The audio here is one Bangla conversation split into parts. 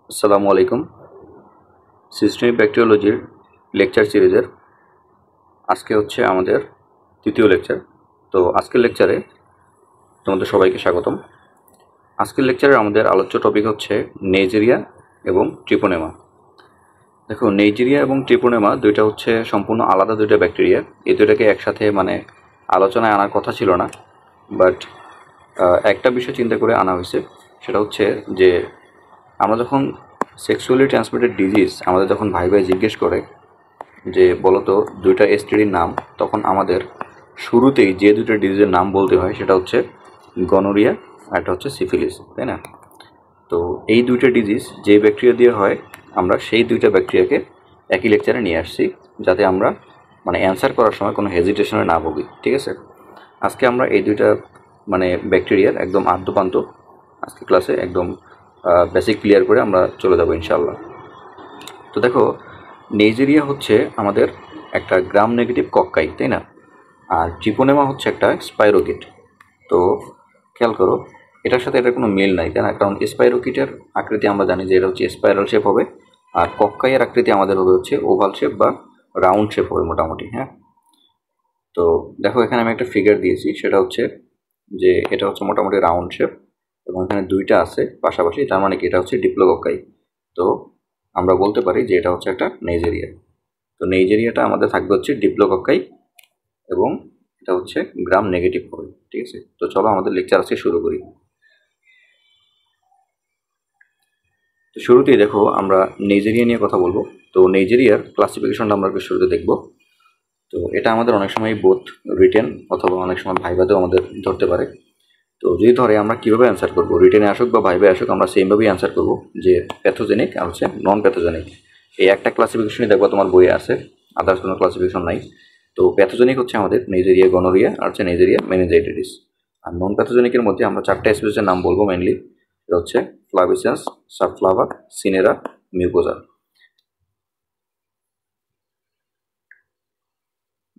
আসসালামু আলাইকুম। সিস্টেমিক ব্যাকটেরিওলজির লেকচার সিরিজের আজকে হচ্ছে আমাদের তৃতীয় লেকচার। তো আজকের লেকচারে তোমাদের সবাইকে স্বাগতম। আজকের লেকচারে আমাদের আলোচ্য টপিক হচ্ছে নেইজেরিয়া এবং ট্রিপোনেমা। দেখো, নেইজেরিয়া এবং ট্রিপোনেমা দুইটা হচ্ছে সম্পূর্ণ আলাদা দুইটা ব্যাকটেরিয়া। এই দুইটাকে একসাথে আলোচনায় আনার কথা ছিল না, বাট একটা বিষয় চিন্তা করে আনা হয়েছে। সেটা হচ্ছে যে আমরা যখন সেক্সুয়ালি ট্রান্সমিটেড ডিজিজ আমাদের যখন ভাই জিজ্ঞেস করে যে বলতো দুইটা এসটিডির নাম, তখন আমাদের শুরুতেই যে দুইটা ডিজিজের নাম বলতে হয় সেটা হচ্ছে গনোরিয়া আর একটা হচ্ছে সিফিলিস, তাই না? তো এই দুইটা ডিজিজ যে ব্যাকটেরিয়া দিয়ে হয়, আমরা সেই দুইটা ব্যাকটেরিয়াকে একই লেকচারে নিয়ে আসছি যাতে আমরা অ্যান্সার করার সময় কোনো হেজিটেশনে না ভুগি। ঠিক আছে, আজকে আমরা এই দুইটা ব্যাকটেরিয়ার একদম আদ্যপান্ত আজকে ক্লাসে একদম বেসিক ক্লিয়ার করে আমরা চলে যাবো ইনশাআল্লাহ। তো দেখো, নেইজেরিয়া হচ্ছে আমাদের একটা গ্রাম নেগেটিভ কক্কাই, তাই না? আর ট্রিপোনেমা হচ্ছে একটা স্পাইরোকিট। তো খেয়াল করো, এটার সাথে এটার কোনো মিল নাই, তাই না? কারণ স্পাইরোকিটের আকৃতি আমরা জানি যে এটা হচ্ছে স্পাইরাল শেপ হবে, আর কক্কাইয়ের আকৃতি আমাদের হবে হচ্ছে ওভাল শেপ বা রাউন্ড শেপ হবে মোটামুটি। হ্যাঁ, তো দেখো এখানে আমি একটা ফিগার দিয়েছি, সেটা হচ্ছে যে এটা হচ্ছে মোটামুটি রাউন্ড শেপ এবং এখানে দুইটা আছে পাশাপাশি, তার মানে কি এটা হচ্ছে ডিপ্লোকক্কাই। তো আমরা বলতে পারি যে এটা হচ্ছে একটা নেইজেরিয়া। তো নেইজেরিয়াটা আমাদের থাকবে হচ্ছে ডিপ্লোকক্কাই এবং এটা হচ্ছে গ্রাম নেগেটিভ হবে। ঠিক আছে, তো চলো আমাদের লেকচার আজকে শুরু করি। তো শুরুতেই দেখো আমরা নেইজেরিয়া নিয়ে কথা বলবো। তো নেইজেরিয়ার ক্লাসিফিকেশনটা আমরা শুরুতে দেখব। তো এটা আমাদের অনেক সময় বোথ রিটেন অথবা অনেক সময় ভাইভাতেও আমাদের ধরতে পারে। তো যদি ধরে আমরা কীভাবে অ্যান্সার করবো, রিটেনে আসুক বা ভাইভে আসুক, আমরা সেমভাবেই অ্যান্সার করবো যে প্যাথোজেনিক আর হচ্ছে নন প্যাথোজেনিক। এই একটা ক্লাসিফিকেশনই দেখবো তোমার বইয়ে আছে, আদার্স কোনো ক্লাসিফিকেশন নাই। তো প্যাথোজেনিক হচ্ছে আমাদের নেইজেরিয়া গনোরিয়া আর হচ্ছে নেইজেরিয়া মেনিনজাইটিস। আর নন প্যাথোজেনিকের মধ্যে আমরা চারটা স্পিসিসের নাম বলবো মেনলি। এটা হচ্ছে ফ্লাভিসেন্স, সাবফ্লাভা, সিনেরা, মিউকোজা।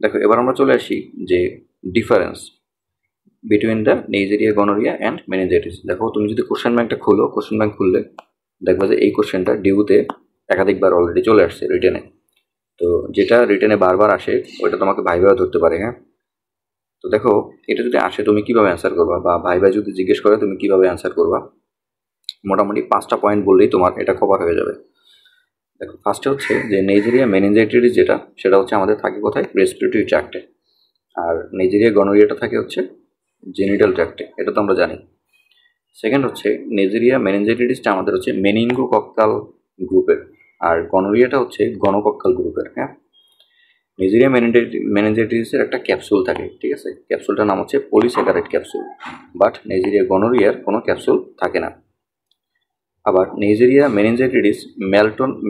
দেখো, এবার আমরা চলে আসি যে difference between the Neisseria gonorrhoea and meningitis. দেখো, তুমি যদি কোশ্চেন ব্যাংকটা খুলো, কোশ্চেন ব্যাংক খুললে দেখবা যে এই কোশ্চেনটা ডিউতে একাধিকবার অলরেডি চলে আসছে রিটেনে। তো যেটা রিটেনে বারবার আসে ওইটা তোমাকে ভাইভাও ধরতে পারে। হ্যাঁ, তো দেখো, এটা যদি আসে তুমি কিভাবে অ্যান্সার করবা, বা ভাইভা যদি জিজ্ঞেস করে তুমি কিভাবে অ্যান্সার করবা, মোটামুটি 5টা পয়েন্ট বললেই তোমার এটা কভার হয়ে যাবে। দেখো, ফার্স্টে হচ্ছে যে নেইজেরিয়া মেনিনজাইটিস যেটা, সেটা হচ্ছে আমাদের থাকে কোথায়, রেসপিরেটরি ট্র্যাক্টে। আর নেইজেরিয়া গনোরিয়াটা থাকে হচ্ছে জেনিটাল ট্র্যাক্টে, এটা তো আমরা জানি। সেকেন্ড হচ্ছে নেইজেরিয়া মেনিনজাইটিসটা আমাদের হচ্ছে মেনিনগোকক্কাল গ্রুপের, আর গনোরিয়াটা হচ্ছে গণকক্কাল গ্রুপের। হ্যাঁ, নেইজেরিয়া মেনিনজাইটিসের একটা ক্যাপসুল থাকে, ঠিক আছে? ক্যাপসুলটার নাম হচ্ছে পলিস্যাকারাইড ক্যাপসুল, বাট নেইজেরিয়া গনোরিয়ার কোনো ক্যাপসুল থাকে না। আবার নেইজেরিয়া মেনিনজাইটিস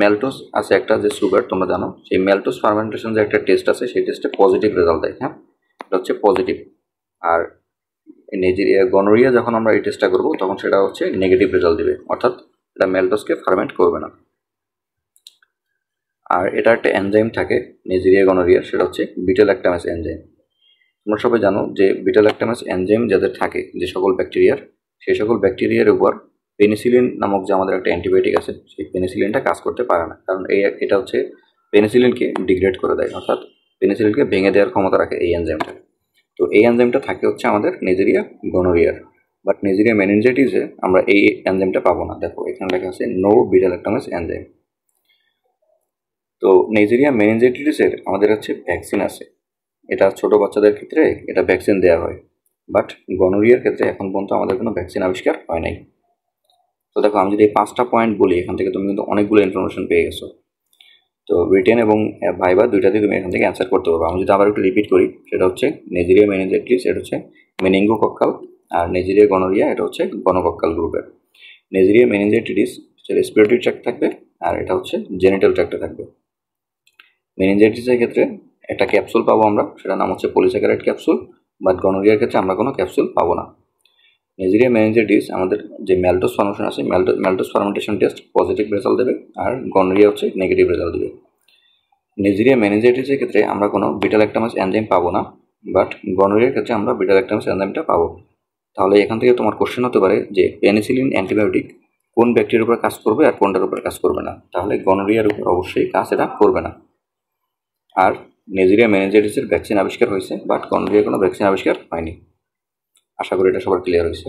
ম্যালটোস আছে একটা, যে সুগার তোমরা জানো, সেই ম্যালটোস ফার্মেন্টেশন যে একটা টেস্ট আছে, সেই টেস্টে পজিটিভ রেজাল্ট দেয়। হ্যাঁ, এটা হচ্ছে পজিটিভ। আর নেইজেরিয়া গনোরিয়া যখন আমরা এই টেস্টটা করবো তখন সেটা হচ্ছে নেগেটিভ রেজাল্ট দিবে, অর্থাৎ এটা ম্যালটোসকে ফার্মেন্ট করবে না। আর এটা একটা এনজাইম থাকে নেইজেরিয়া গনোরিয়ার, সেটা হচ্ছে বিটা ল্যাকটামেজ এনজাইম। তোমরা সবাই জানো যে বিটা ল্যাকটামেজ এনজাইম যাদের থাকে যে সকল ব্যাকটেরিয়ার, সেই সকল ব্যাকটেরিয়ার উপর পেনিসিলিন নামক যে আমাদের একটা অ্যান্টিবায়োটিক আছে, সেই পেনিসিলিনটা কাজ করতে পারে না, কারণ এটা হচ্ছে পেনিসিলিনকে ডিগ্রেড করে দেয়, অর্থাৎ পেনিসিলিনকে ভেঙে দেওয়ার ক্ষমতা রাখে এই এনজাইমটা। তো এই এনজাইমটা থাকে হচ্ছে আমাদের নেইজেরিয়া গনোরিয়ার, বাট নেইজেরিয়া মেনিনজাইটিসে আমরা এই এনজাইমটা পাবো না। দেখো এখানে লেখা আছে নো বিটা ল্যাকটামেজ এনজাইম। তো নেইজেরিয়া মেনিনজাইটিসের আমাদের হচ্ছে ভ্যাকসিন আছে, এটা ছোট বাচ্চাদের ক্ষেত্রে এটা ভ্যাকসিন দেওয়া হয়, বাট গনোরিয়ার ক্ষেত্রে এখন পর্যন্ত আমাদের কোনো ভ্যাকসিন আবিষ্কার হয় নাই। তো দেখো, আমি যদি এই 5টা পয়েন্ট বলি, এখান থেকে তুমি কিন্তু অনেকগুলো ইনফরমেশন পেয়ে গেছো। তো রিটেন এবং ভাইভা দুইটাতেই তুমি এখান থেকে অ্যান্সার করতে পারবে। আমি যদি আবার একটু রিপিট করি, সেটা হচ্ছে নেইজেরিয়া মেনিনজাইটিস এটা হচ্ছে মেনিনগোকক্কাল, আর নেইজেরিয়া গনোরিয়া এটা হচ্ছে গণকক্কাল গ্রুপের। নেইজেরিয়া মেনিনজাইটিস রেসপিরেটরি ট্র্যাক্ট থাকবে, আর এটা হচ্ছে জেনিটাল ট্র্যাক্টে থাকবে। মেনিনজাইটিসের ক্ষেত্রে একটা ক্যাপসুল পাবো আমরা, সেটার নাম হচ্ছে পলিস্যাকারাইড ক্যাপসুল, বাট গনোরিয়ার ক্ষেত্রে আমরা কোনো ক্যাপসুল পাবো না। নেইজেরিয়া মেনিনজাইটিস আমাদের যে ম্যালটোস ফর্মেশন আছে, ম্যালটোস ফার্মেন্টেশন টেস্ট পজিটিভ রেজাল্ট দেবে, আর গনোরিয়া হচ্ছে নেগেটিভ রেজাল্ট দেবে। নেইজেরিয়া মেনিনজাইটিসের ক্ষেত্রে আমরা কোনো বিটা ল্যাকটামেজ এনজাইম পাবো না, বাট গনোরিয়ার ক্ষেত্রে আমরা বিটা ল্যাকটামেজ এনজাইমটা পাবো। তাহলে এখান থেকে তোমার কোশ্চেন হতে পারে যে পেনিসিলিন অ্যান্টিবায়োটিক কোন ব্যাকটেরিয়ার উপর কাজ করবে আর কোনটার উপর কাজ করবে না। তাহলে গনোরিয়ার উপর অবশ্যই কাজ এটা করবে না। আর নেজিরিয়া মেনিনজাইটিসের ভ্যাকসিন আবিষ্কার হয়েছে, বাট গনোরিয়ার কোনো ভ্যাকসিন আবিষ্কার হয়নি। আশা করি এটা সবার ক্লিয়ার হয়েছে।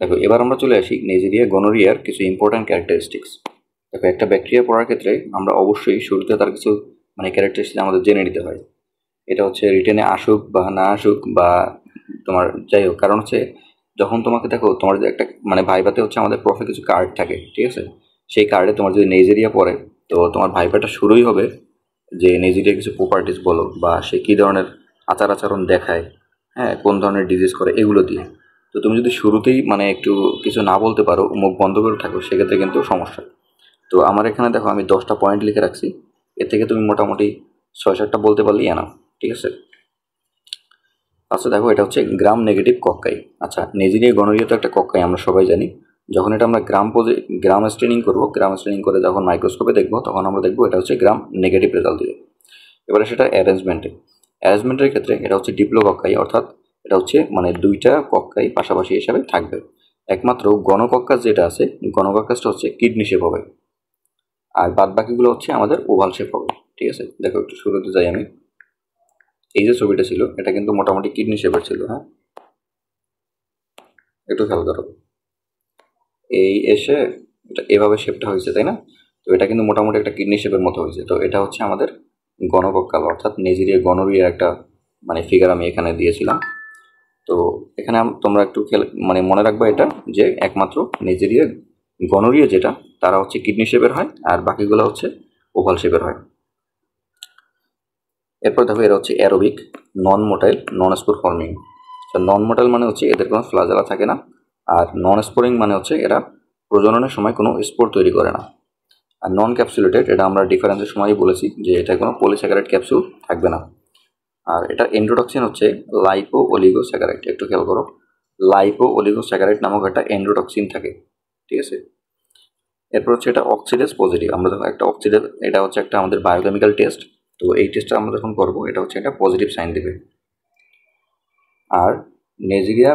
দেখো এবার আমরা চলে আসি নেজিরিয়া গনোরিয়ার কিছু ইম্পর্ট্যান্ট ক্যারেক্টারিস্টিক্স। দেখো একটা ব্যাকটেরিয়া পড়ার ক্ষেত্রে আমরা অবশ্যই শুরুতে তার কিছু ক্যারেক্টারিস্টিক্স আমাদের জেনে নিতে হয়। এটা হচ্ছে রিটেনে আসুক বা না আসুক বা তোমার যাই হোক, কারণ হচ্ছে যখন তোমাকে দেখো তোমার যে একটা ভাইভাতে হচ্ছে আমাদের প্রফে কিছু কার্ড থাকে, ঠিক আছে? সেই কার্ডে তোমার যদি নেজেরিয়া পড়ে তো তোমার ভাইভাটা শুরুই হবে যে নেজেরিয়া কিছু প্রপার্টিস বলো বা সে কী ধরনের আচার আচরণ দেখায়, হ্যাঁ, কোন ধরনের ডিজিজ করে, এগুলো দিয়ে। তো তুমি যদি শুরুতেই একটু কিছু না বলতে পারো, মুখ বন্ধ করে থাকো, সেক্ষেত্রে কিন্তু সমস্যা। তো আমার এখানে দেখো আমি 10টা পয়েন্ট লিখে রাখছি, এর থেকে তুমি মোটামুটি 6-7টা বলতে পারলেই এনাফ, ঠিক আছে? আচ্ছা দেখো এটা হচ্ছে গ্রাম নেগেটিভ কক্কাই। আচ্ছা নেজিরিয়া গনোরিয়া তো একটা কক্কাই, আমরা সবাই জানি। যখন এটা আমরা গ্রাম স্ক্রিনিং করবো, গ্রাম স্ক্রিনিং করে যখন মাইক্রোস্কোপে দেখবো, তখন আমরা দেখবো এটা হচ্ছে গ্রাম নেগেটিভ রেজাল্ট দিবে। এবারে সেটা অ্যারেঞ্জমেন্টের ক্ষেত্রে এটা হচ্ছে ডিপ্লোকক্কাই, অর্থাৎ এটা হচ্ছে 2টা কক্কাই পাশাপাশি হিসাবে থাকবে। একমাত্র গণকক্কাস যেটা আছে, গণকক্কাসটা হচ্ছে কিডনি শেপ হবে, আর বাদ বাকিগুলো হচ্ছে আমাদের ওভাল শেপ হবে, ঠিক আছে? দেখো একটু শুরুতে যাই আমি। এই যে ছবিটা ছিল এটা কিন্তু মোটামুটি কিডনি শেপের ছিল, হ্যাঁ, একটু খেয়াল করো। এই এসে এটা এভাবে শেপটা হয়েছে, তাই না? তো এটা কিন্তু মোটামুটি একটা কিডনি শেপের মতো হয়েছে। তো এটা হচ্ছে আমাদের গণকক্কাল, অর্থাৎ নেজিরিয়া গনোরিয়ার একটা ফিগার আমি এখানে দিয়েছিলাম। তো এখানে তোমরা একটু মনে রাখবা এটা, যে একমাত্র নেজিরিয়া গনোরিয়া যেটা তারা হচ্ছে কিডনি শেপের হয়, আর বাকিগুলো হচ্ছে ওভাল শেপের হয়। এরপর দেখো এরা হচ্ছে aerobic, non motile, non spore forming. নন মোটাইল মানে হচ্ছে এদের কোনো ফ্লাজেলা থাকে না, আর নন স্পোরিং মানে হচ্ছে এরা প্রজননের সময় কোনো স্পোর তৈরি করে না। আর নন ক্যাপসুলেটেড, এটা আমরা ডিফারেন্সের সময়ই বলেছি যে এটা কোনো পলিস্যাকারাইড ক্যাপসুল থাকবে না। আর এটা এন্ডোটক্সিন হচ্ছে লাইপো অলিগোস্যাকারাইড। একটু খেয়াল করো, লাইপো অলিগোস্যাকারাইড নামক একটা এন্ডোটক্সিন থাকে, ঠিক আছে? এরপর হচ্ছে এটা অক্সিডেজ পজিটিভ। আমরা যখন একটা অক্সিডেজ, এটা হচ্ছে একটা আমাদের বায়োকেমিক্যাল টেস্ট, তো এই টেস্টটা আমরা যখন করবো এটা হচ্ছে একটা পজিটিভ সাইন দেবে। আর নেজিরিয়া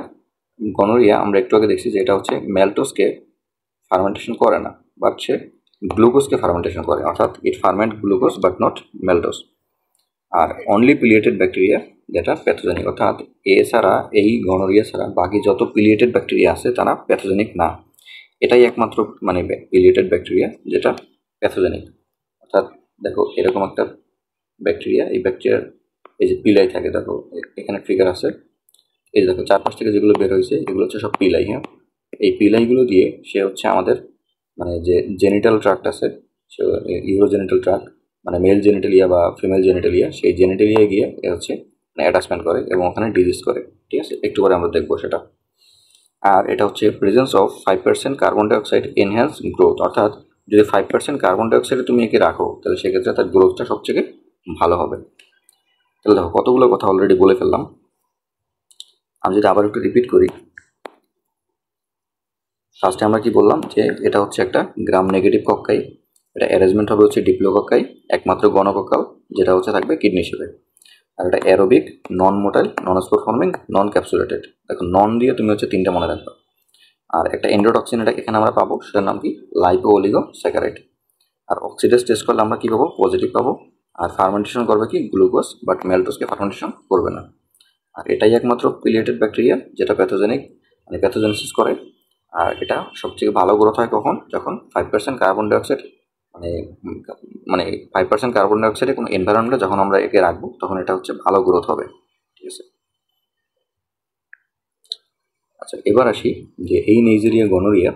গনোরিয়া আমরা একটু আগে দেখছি যে এটা হচ্ছে ম্যালটোসকে ফার্মেন্টেশন করে না, বাট সে গ্লুকোজকে ফার্মেন্টেশন করে, অর্থাৎ it ferment glucose but not maltose. আর অনলি পিলিয়েটেড ব্যাকটেরিয়া যেটা প্যাথোজেনিক, অর্থাৎ ছাড়া, এই গনোরিয়া ছাড়া বাকি যত পিলিয়েটেড ব্যাকটেরিয়া আছে তারা প্যাথোজেনিক না। এটাই একমাত্র পিলিয়েটেড ব্যাকটেরিয়া যেটা প্যাথোজেনিক। অর্থাৎ দেখো এরকম একটা ব্যাকটেরিয়া, এই ব্যাকটেরিয়ার এই যে পিলাই থাকে, দেখো এখানে ফিগার আছে, এই দেখো চারপাশ থেকে যেগুলো বের হয়েছে এগুলো হচ্ছে সব পিলাই, হ্যাঁ। এই পিলাইগুলো দিয়ে সে হচ্ছে আমাদের যে জেনিটাল ট্রাক্ট আছে, সে ইউরোজেনিটাল ট্রাক্ট, মেল জেনিটালিয়া বা ফিমেল জেনিটালিয়া, সেই জেনিটালিয়া গিয়ে এ হচ্ছে অ্যাটাচমেন্ট করে এবং ওখানে ডিজিজ করে, ঠিক আছে? একটু পরে আমরা দেখবো সেটা। আর এটা হচ্ছে presence of 5% carbon dioxide enhance growth, অর্থাৎ যদি 5% কার্বন ডাইঅক্সাইডে তুমি একে রাখো তাহলে সেক্ষেত্রে তার গ্রোথটা সবথেকে ভালো হবে। তাহলে দেখো কতগুলো কথা অলরেডি বলে ফেললাম, আমি যদি আবার একটু রিপিট করি। ফার্স্টে আমরা কি বললাম যে এটা হচ্ছে একটা গ্রাম নেগেটিভ কক্কাই, এটা অ্যারেঞ্জমেন্ট হবে হচ্ছে ডিপ্লোকক্কাই, একমাত্র গণকক্কাল যেটা হচ্ছে থাকবে কিডনি শেপে। আর এটা aerobic, non motile, non spore forming, non capsulated. দেখো নন দিয়ে তুমি হচ্ছে 3টা মনে রাখবে। আর একটা এন্ডোটক্সিন, এটা এখানে আমরা পাবো, সেটার নাম কি? Lipooligosaccharide. আর অক্সিডেজ টেস্ট করলে আমরা কি পাবো? পজিটিভ পাবো। আর ফার্মেন্টেশন করবে কি? গ্লুকোজ, বাট ম্যালটোসকে ফার্মেন্টেশন করবে না। আর এটাই একমাত্র পিলিয়েটেড ব্যাকটেরিয়া যেটা প্যাথোজেনিক, প্যাথোজেনেসিস করে। আর এটা সবথেকে ভালো গ্রোথ হয় কখন? যখন 5% কার্বন ডাইঅক্সাইড, মানে মানে 5% কার্বন ডাইঅক্সাইডে কোনো এনভায়রনমেন্টে যখন আমরা একে রাখবো তখন এটা হচ্ছে ভালো গ্রোথ হবে, ঠিক আছে? আচ্ছা এবার আসি যে এই নেইজেরিয়া গনোরিয়া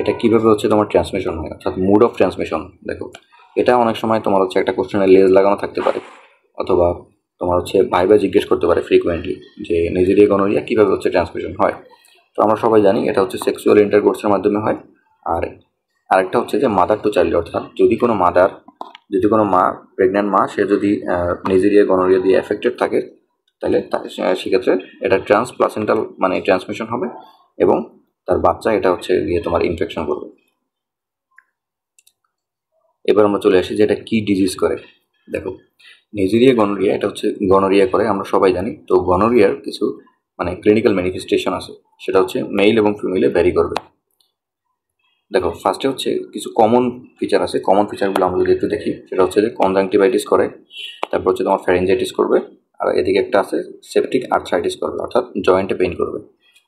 এটা কিভাবে হচ্ছে তোমার ট্রান্সমিশন হয়, অর্থাৎ মুড অফ ট্রান্সমিশন। দেখো এটা অনেক সময় তোমার হচ্ছে একটা কোশ্চেনের লেজ লাগানো থাকতে পারে, অথবা তোমার হচ্ছে ভাইবা জিজ্ঞেস করতে পারে ফ্রিকোয়েন্টলি যে নেইজেরিয়া গনোরিয়া কীভাবে হচ্ছে ট্রান্সমিশন হয়। তো আমরা সবাই জানি এটা হচ্ছে সেক্সুয়াল ইন্টারকোর্সের মাধ্যমে হয়। আর আরেকটা হচ্ছে যে মাদার টু চাইল্ড, অর্থাৎ যদি কোনো মা, প্রেগন্যান্ট মা, সে যদি নেইজেরিয়া গনোরিয়া দিয়ে এফেক্টেড থাকে তাহলে সেক্ষেত্রে এটা ট্রান্সপ্লাসেন্টাল ট্রান্সমিশন হবে এবং তার বাচ্চা এটা হচ্ছে গিয়ে তোমার ইনফেকশন করবে। এবার আমরা চলে আসি যে এটা কী ডিজিজ করে। দেখো নেইজেরিয়া গনোরিয়া এটা হচ্ছে গনোরিয়া করে, আমরা সবাই জানি। তো গনোরিয়ার কিছু মানে ক্লিনিক্যাল ম্যানিফেস্টেশন আছে সেটা হচ্ছে মেল এবং ফিমেলে ভ্যারি করবে। দেখো ফার্স্টে হচ্ছে কিছু কমন ফিচার আছে, কমন ফিচারগুলো আমরা যদি একটু দেখি সেটা হচ্ছে যে কনজাংটিভাইটিস করে, তারপর হচ্ছে তোমার ফ্যারিঞ্জাইটিস করবে, আর এদিকে একটা আছে সেপটিক আর্থ্রাইটিস করবে, অর্থাৎ জয়েন্টে পেইন করবে।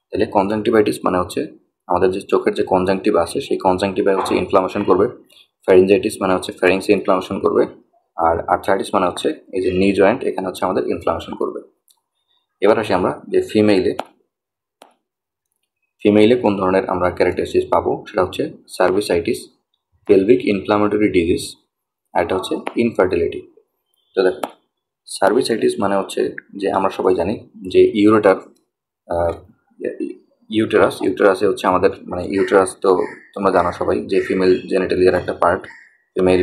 তাহলে কনজাংটিভাইটিস মানে হচ্ছে আমাদের যে চোখের যে কনজাংটিভা আছে সেই কনজাংটিভায় হচ্ছে ইনফ্লামেশন করবে, ফ্যারিঞ্জাইটিস মানে হচ্ছে ফ্যারিংসে ইনফ্লামেশন করবে, আর আর্থ্রাইটিস মানে হচ্ছে এই যে নি জয়েন্ট এখানে হচ্ছে আমাদের ইনফ্লামেশন করবে। এবার আসি আমরা যে ফিমেইলে কোন ধরনের আমরা ক্যারেক্টারিস্টিক্স পাবো সেটা হচ্ছে সার্ভিসাইটিস, পেলভিক ইনফ্লামেটরি ডিজিজ, আর এটা হচ্ছে ইনফার্টিলিটি। তো দেখো সার্ভিসাইটিস মানে হচ্ছে যে আমরা সবাই জানি যে ইউটেরাসে হচ্ছে আমাদের মানে ইউটেরাস তো তোমরা জানো সবাই যে ফিমেল জেনিটালিয়ার একটা পার্ট, ফিমেল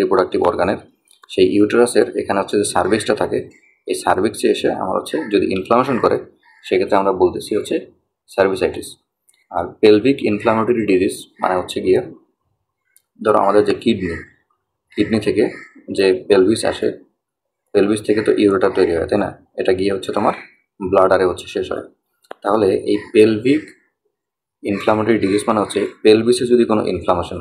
রিপ্রোডাক্টিভ অর্গানের। সেই ইউটেরাসের এখানে হচ্ছে যে সার্ভিক্সটা থাকে, এই সার্ভিক্সে এসে আমার হচ্ছে যদি ইনফ্লামেশন করে সেক্ষেত্রে আমরা বলতেছি হচ্ছে সার্ভিসাইটিস। আর পেলভিক ইনফ্লামেটরি ডিজিজ মানে হচ্ছে গিয়ে ধরো আমাদের যে কিডনি থেকে যে পেলভিস আসে, পেলভিস থেকে তো ইউরেটার তৈরি হয় তাই না, এটা গিয়ে হচ্ছে তোমার ব্লাডারে হচ্ছে শেষ হয়। তাহলে এই পেলভিক ইনফ্লামেটরি ডিজিজ মানে হচ্ছে পেলভিসে যদি কোনো ইনফ্লামেশন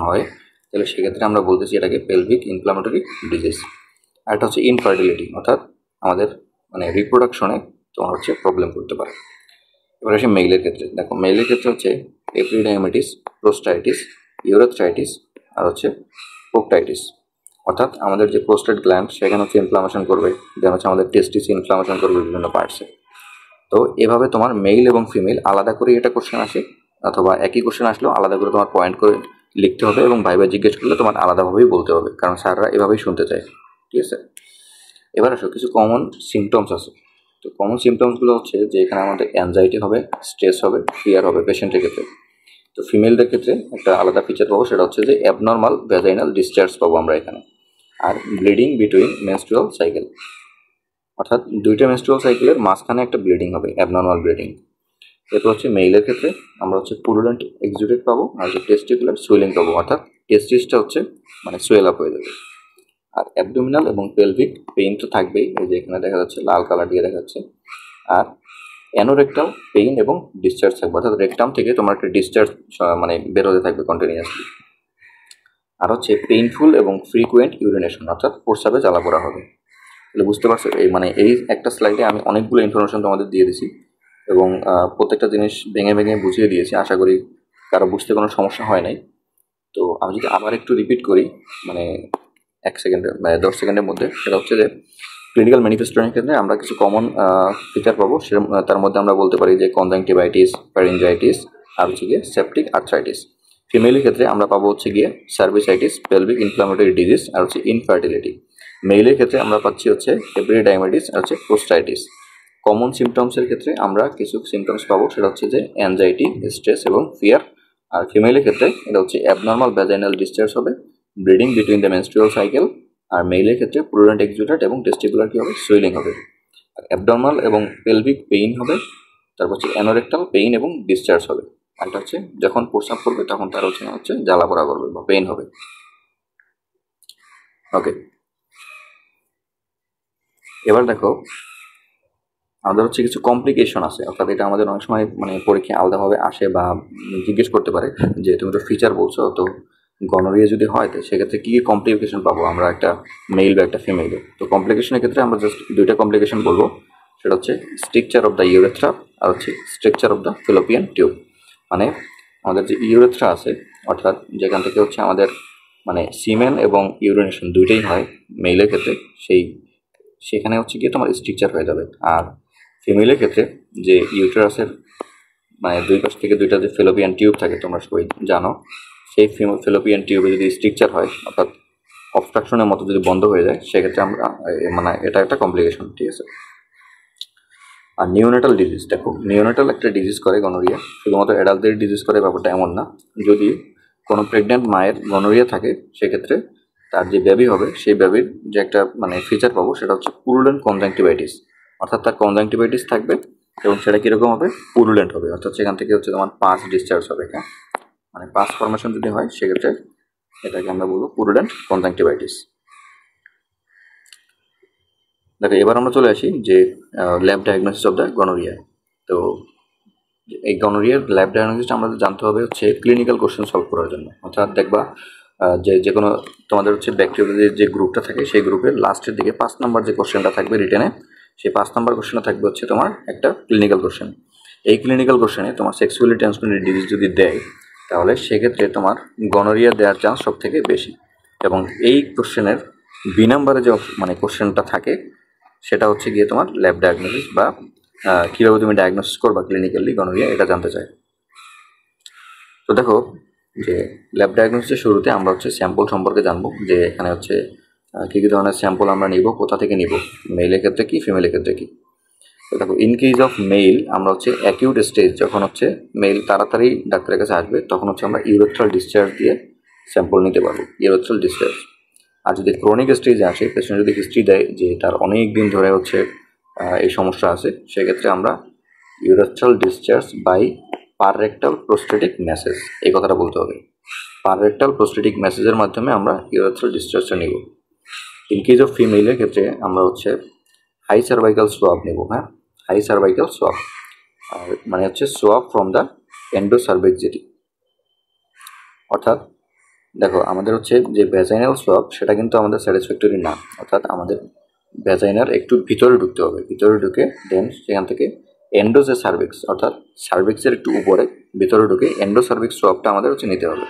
হয় তাহলে সেক্ষেত্রে আমরা বলতেছি এটাকে পেলভিক ইনফ্লামেটরি ডিজিজ। আর এটা হচ্ছে ইনফার্টিলিটি, অর্থাৎ আমাদের মানে রিপ্রোডাকশনে তোমার হচ্ছে প্রবলেম করতে পারে। এবার আসে মেইলের ক্ষেত্রে। দেখো মেইলের ক্ষেত্রে হচ্ছে এপিডাইমেটিস, প্রোস্টাইটিস, ইউরেথ্রাইটিস, আর হচ্ছে প্রোক্টাইটিস, অর্থাৎ আমাদের যে প্রোস্টেট গ্ল্যান্ড সেখানে হচ্ছে ইনফ্লামেশন করবে, দেন হচ্ছে আমাদের টেস্টিস ইনফ্লামেশন করবে বিভিন্ন পার্টসে। তো এভাবে তোমার মেইল এবং ফিমেল আলাদা করে এটা কোশ্চেন আসে, অথবা একই কোশ্চেন আসলেও আলাদা করে তোমার পয়েন্ট করে লিখতে হবে, এবং ভাইবা জিজ্ঞেস করলে তোমার আলাদাভাবেই বলতে হবে, কারণ স্যাররা এভাবেই শুনতে চায়। ঠিক আছে, এবার আসো কিছু কমন সিমটমস আছে। তো কমন সিমটমসগুলো হচ্ছে যে এখানে আমাদের অ্যাংজাইটি হবে, স্ট্রেস হবে, ফিয়ার হবে পেশেন্টের ক্ষেত্রে। তো ফিমেলদের ক্ষেত্রে একটা আলাদা ফিচার পাবো, সেটা হচ্ছে যে অ্যাবনর্মাল ভ্যাজাইনাল ডিসচার্জ পাবো আমরা এখানে, আর ব্লিডিং বিটুইন মেনস্ট্রুয়াল সাইকেল, অর্থাৎ দুইটা মেনস্ট্রুয়াল সাইকেলের মাঝখানে একটা ব্লিডিং হবে, অ্যাবনর্মাল ব্লিডিং। এরপর হচ্ছে মেইলের ক্ষেত্রে আমরা হচ্ছে পুরুলেন্ট এক্সুডেট পাবো, আর হচ্ছে টেস্টিকুলার সুয়েলিং পাবো, অর্থাৎ টেস্টিসটা হচ্ছে মানে সুয়েল আপ হয়ে যাবে। আর অ্যাবডোমিনাল এবং পেলভিক পেইন তো থাকবেই, এই যে এখানে দেখা যাচ্ছে লাল কালার দিয়ে দেখা যাচ্ছে। আর অ্যানোরেক্টাল পেইন এবং ডিসচার্জ থাকবে, অর্থাৎ রেকটাম থেকে তোমার একটা ডিসচার্জ মানে বেরোতে থাকবে কন্টিনিউয়াসলি। আর হচ্ছে পেইনফুল এবং ফ্রিকুয়েন্ট ইউরিনেশন, অর্থাৎ প্রস্রাবে জ্বালা পোড়া হবে। তাহলে বুঝতে পারছো এই একটা স্লাইডে আমি অনেকগুলো ইনফরমেশন তোমাদের দিয়ে দিয়েছি, এবং প্রত্যেকটা জিনিস ভেঙে ভেঙে বুঝিয়ে দিয়েছি। আশা করি কারো বুঝতে কোনো সমস্যা হয় নাই। তো আমি যদি আবার একটু রিপিট করি মানে 1 সেকেন্ডে 10 সেকেন্ডের মধ্যে, সেটা হচ্ছে যে ক্লিনিক্যাল ম্যানিফেস্টেশনের ক্ষেত্রে আমরা কিছু কমন ফিচার পাবো, তার মধ্যে আমরা বলতে পারি যে কনজাংটিভাইটিস, ফ্যারিঞ্জাইটিস, আর হচ্ছে গিয়ে সেপটিক আর্থ্রাইটিস। ফিমেলের ক্ষেত্রে আমরা পাবো হচ্ছে গিয়ে সার্ভিসাইটিস, পেলভিক ইনফ্লামেটরি ডিজিজ, আর হচ্ছে ইনফার্টিলিটি। মেইলের ক্ষেত্রে আমরা পাচ্ছি হচ্ছে এপিডাইমেটিস আর হচ্ছে প্রোস্টাইটিস। কমন সিমটমসের ক্ষেত্রে আমরা কিছু সিমটমস পাবো, সেটা হচ্ছে যে অ্যাংজাইটি, স্ট্রেস এবং ফিয়ার। আর ফিমেলের ক্ষেত্রে এটা হচ্ছে অ্যাবনর্মাল ভ্যাজাইনাল ডিসচার্জ হবে, bleeding between the menstrual cycle. আর মেইলের ক্ষেত্রে পুরুলেন্ট এক্সুডেট এবং টেস্টিকুলার কি হবে, সুইলিং হবে। আর অ্যাবডর্মাল এবং পেলভিক পেইন হবে, তারপর হচ্ছে অ্যানোরেক্টাল পেইন এবং ডিসচার্জ হবে। আর এটা হচ্ছে যখন প্রস্রাব করবে তখন তার হচ্ছে জ্বালা পোড়া করবে বা পেইন হবে। ওকে, এবার দেখো আমাদের হচ্ছে কিছু কমপ্লিকেশন আছে, অর্থাৎ এটা আমাদের অনেক সময় মানে পরীক্ষায় আলাদাভাবে আসে বা জিজ্ঞেস করতে পারে যে তুমি তো ফিচার বলছো, তো গনোরিয়া যদি হয় তো সেক্ষেত্রে কী কী কমপ্লিকেশন পাবো আমরা একটা মেল বা একটা ফিমেলে। তো কমপ্লিকেশনের ক্ষেত্রে আমরা জাস্ট দুইটা কমপ্লিকেশন বলবো, সেটা হচ্ছে স্ট্রাকচার অফ দ্য ইউরেথ্রা আর হচ্ছে structure of the fallopian tube. মানে আমাদের যে ইউরেথ্রা আছে, অর্থাৎ যেখান থেকে হচ্ছে আমাদের মানে সিমেন এবং ইউরিনেশন দুইটাই হয় মেইলের ক্ষেত্রে, সেখানে হচ্ছে গিয়ে তোমার স্ট্রাকচার হয়ে যাবে। আর ফিমেলের ক্ষেত্রে যে ইউটেরাসের মানে দুই পাশ থেকে দুইটা যে ফেলোপিয়ান টিউব থাকে তোমরা সবাই জানো, সেই ফেলোপিয়ান টিউবে যদি স্ট্রাকচার হয়, অর্থাৎ অবস্ট্রাকশনের মতো যদি বন্ধ হয়ে যায়, সেক্ষেত্রে আমরা মানে এটা একটা কমপ্লিকেশন। ঠিক আছে, আর নিওনেটাল ডিজিজ, দেখো নিওনেটাল একটা ডিজিজ করে গনোরিয়া, শুধুমাত্র অ্যাডাল্টদের ডিজিজ করে ব্যাপারটা এমন না। যদি কোনো প্রেগনেন্ট মায়ের গনোরিয়া থাকে সেক্ষেত্রে তার যে বেবি হবে সেই বেবির যে একটা মানে ফিচার পাবো, সেটা হচ্ছে পুরুলেন্ট কনজাংটিভাইটিস, অর্থাৎ তার কনজাংটিভাইটিস থাকবে এবং সেটা কীরকম হবে, পুরুলেন্ট হবে, অর্থাৎ সেখান থেকে হচ্ছে তোমার পাস ডিসচার্জ হবে। হ্যাঁ, মানে পাস ফর্মেশন যদি হয় সেক্ষেত্রে এটাকে আমরা বলবো পুরুলেন্ট কনজাংটিভাইটিস। দেখো এবার আমরা চলে আসি যে lab diagnosis of the gonorrhoea. তো এই গনোরিয়ার ল্যাব ডায়াগনোসিসটা আমাদের জানতে হবে হচ্ছে ক্লিনিক্যাল কোশ্চেন সলভ করার জন্য। অর্থাৎ দেখবা যে কোনো তোমাদের হচ্ছে ব্যাকটেরিয়ার যে গ্রুপটা থাকে সেই গ্রুপের লাস্টের দিকে 5 নাম্বার যে কোশ্চেনটা থাকবে রিটেনে, সেই 5 নাম্বার কোশ্চেনটা থাকবে হচ্ছে তোমার একটা ক্লিনিক্যাল কোশ্চেন। এই ক্লিনিক্যাল কোশ্চেনে তোমার সেক্সুয়ালি ট্রান্সমিটেড ডিজিজ যদি দেয় তাহলে সেক্ষেত্রে তোমার গনোরিয়া দেওয়ার চান্স সব থেকে বেশি। এবং এই কোশ্চেনের বি নাম্বারে যে মানে কোশ্চেনটা থাকে সেটা হচ্ছে গিয়ে তোমার ল্যাব ডায়াগনোসিস বা কীভাবে তুমি ডায়াগনোসিস করবা ক্লিনিক্যালি গনোরিয়া এটা জানতে চাই। তো দেখো যে ল্যাব ডায়াগনোসিসের শুরুতে আমরা হচ্ছে স্যাম্পল সম্পর্কে জানবো, যে এখানে হচ্ছে কী কী ধরনের স্যাম্পল আমরা নিব, কোথা থেকে নিব, মেলের ক্ষেত্রে কি ফিমেলের ক্ষেত্রে কি। তো দেখো ইন কেস অফ মেল আমরা হচ্ছে অ্যাকিউট স্টেজ, যখন হচ্ছে মেল তাড়াতাড়ি ডাক্তারের কাছে আসবে তখন হচ্ছে আমরা ইউরেথ্রাল ডিসচার্জ দিয়ে স্যাম্পল নিতে পারবো, ইউরেথ্রাল ডিসচার্জ। আর যদি ক্রনিক স্টেজে আসে, পেশেন্ট যদি হিস্ট্রি দেয় যে তার অনেক দিন ধরে হচ্ছে এই সমস্যা আছে, সেক্ষেত্রে আমরা urethral discharge by per rectal prostatic massage, এই কথাটা বলতে হবে। পাররেক্টাল প্রোস্টেটিক ম্যাসেজের মাধ্যমে আমরা ইউরেথ্রাল ডিসচার্জটা নিব। ইন কেস অফ ফিমেলের ক্ষেত্রে আমরা হচ্ছে হাই সার্ভাইকাল সোয়াব নেব। হ্যাঁ, হাই সার্ভাইকাল সোয়াব আর মানে হচ্ছে সোয়াব ফ্রম দ্য এন্ডোসার্ভিক্সিটি। অর্থাৎ দেখো আমাদের হচ্ছে যে ভ্যাজাইনাল সোয়াব সেটা কিন্তু আমাদের স্যাটিসফ্যাক্টরি না, অর্থাৎ আমাদের ভ্যাজাইনার একটু ভিতরে ঢুকতে হবে, ভিতরে ঢুকে দেন সেখান থেকে এন্ডোজে সার্ভিক্স অর্থাৎ সার্ভিক্সের একটু উপরে ভিতরে ঢুকে এন্ডোসার্ভিক্স সোয়াবটা আমাদের হচ্ছে নিতে হবে।